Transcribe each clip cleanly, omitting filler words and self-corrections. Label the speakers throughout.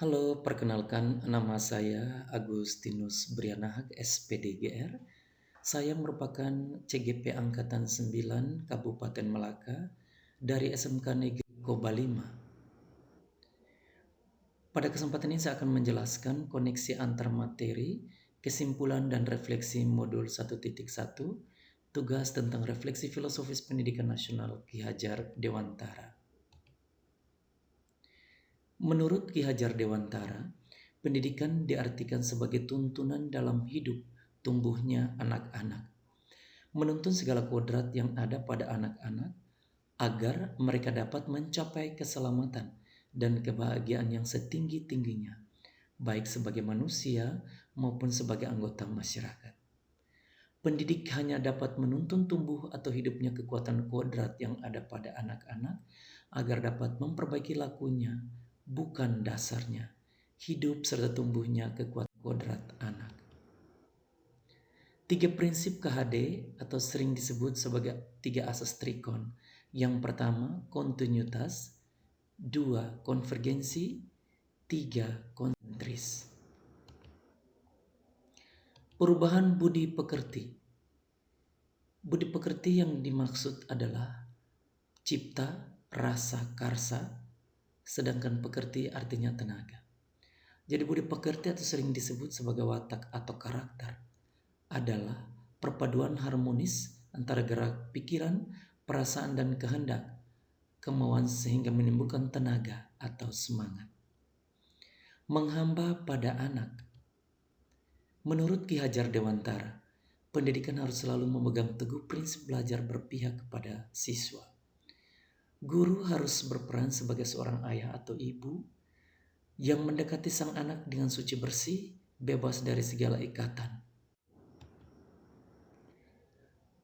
Speaker 1: Halo, perkenalkan nama saya Agustinus Brianahak, SPDGR. Saya merupakan CGP Angkatan 9 Kabupaten Melaka dari SMK Negeri Koba 5. Pada kesempatan ini saya akan menjelaskan koneksi antar materi, kesimpulan dan refleksi modul 1.1, tugas tentang refleksi filosofis pendidikan nasional Ki Hajar Dewantara. Menurut Ki Hajar Dewantara, pendidikan diartikan sebagai tuntunan dalam hidup tumbuhnya anak-anak, menuntun segala kodrat yang ada pada anak-anak agar mereka dapat mencapai keselamatan dan kebahagiaan yang setinggi-tingginya, baik sebagai manusia maupun sebagai anggota masyarakat. Pendidik hanya dapat menuntun tumbuh atau hidupnya kekuatan kodrat yang ada pada anak-anak agar dapat memperbaiki lakunya, bukan dasarnya, hidup serta tumbuhnya kekuatan kodrat anak. 3 prinsip KHD atau sering disebut sebagai 3 asas trikon. Yang pertama, kontinuitas. 2, konvergensi. 3, konsentris. Perubahan budi pekerti. Budi pekerti yang dimaksud adalah cipta, rasa, karsa, sedangkan pekerti artinya tenaga. Jadi budi pekerti atau sering disebut sebagai watak atau karakter adalah perpaduan harmonis antara gerak pikiran, perasaan dan kehendak, kemauan sehingga menimbulkan tenaga atau semangat. Menghamba pada anak. Menurut Ki Hajar Dewantara, pendidikan harus selalu memegang teguh prinsip belajar berpihak kepada siswa. Guru harus berperan sebagai seorang ayah atau ibu yang mendekati sang anak dengan suci bersih, bebas dari segala ikatan.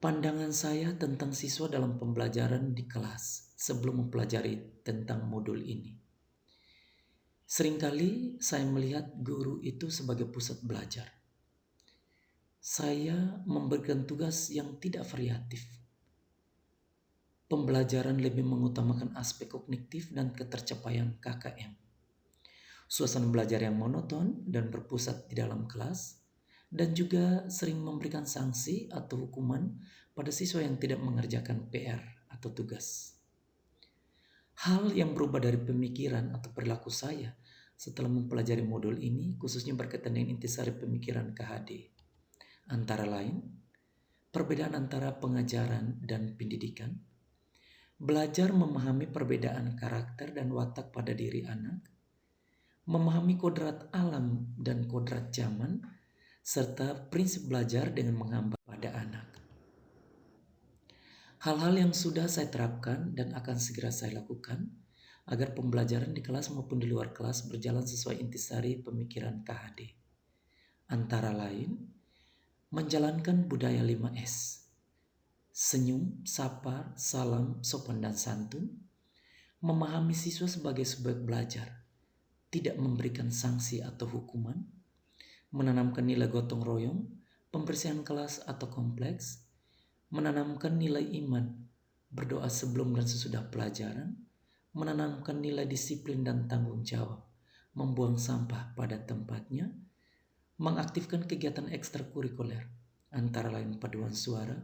Speaker 1: Pandangan saya tentang siswa dalam pembelajaran di kelas sebelum mempelajari tentang modul ini. Seringkali saya melihat guru itu sebagai pusat belajar. Saya memberikan tugas yang tidak variatif. Pembelajaran lebih mengutamakan aspek kognitif dan ketercapaian KKM. Suasana belajar yang monoton dan berpusat di dalam kelas, dan juga sering memberikan sanksi atau hukuman pada siswa yang tidak mengerjakan PR atau tugas. Hal yang berubah dari pemikiran atau perilaku saya setelah mempelajari modul ini khususnya berkaitan dengan intisari pemikiran KHD. Antara lain, perbedaan antara pengajaran dan pendidikan, belajar memahami perbedaan karakter dan watak pada diri anak, memahami kodrat alam dan kodrat zaman, serta prinsip belajar dengan menghamba pada anak. Hal-hal yang sudah saya terapkan dan akan segera saya lakukan agar pembelajaran di kelas maupun di luar kelas berjalan sesuai intisari pemikiran KHD. Antara lain, menjalankan budaya 5S. Senyum, sapar, salam, sopan dan santun. Memahami siswa sebagai subjek belajar, tidak memberikan sanksi atau hukuman. Menanamkan nilai gotong royong, pembersihan kelas atau kompleks. Menanamkan nilai iman, berdoa sebelum dan sesudah pelajaran. Menanamkan nilai disiplin dan tanggung jawab, membuang sampah pada tempatnya. Mengaktifkan kegiatan ekstrakurikuler, antara lain paduan suara,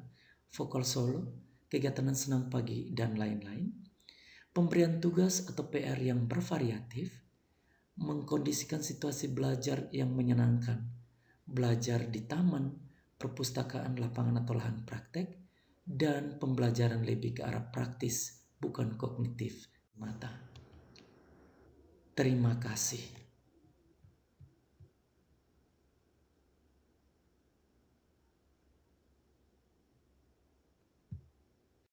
Speaker 1: vokal solo, kegiatan senam pagi, dan lain-lain. Pemberian tugas atau PR yang bervariatif, mengkondisikan situasi belajar yang menyenangkan, belajar di taman, perpustakaan, lapangan atau lahan praktek, dan pembelajaran lebih ke arah praktis, bukan kognitif mata. Terima kasih.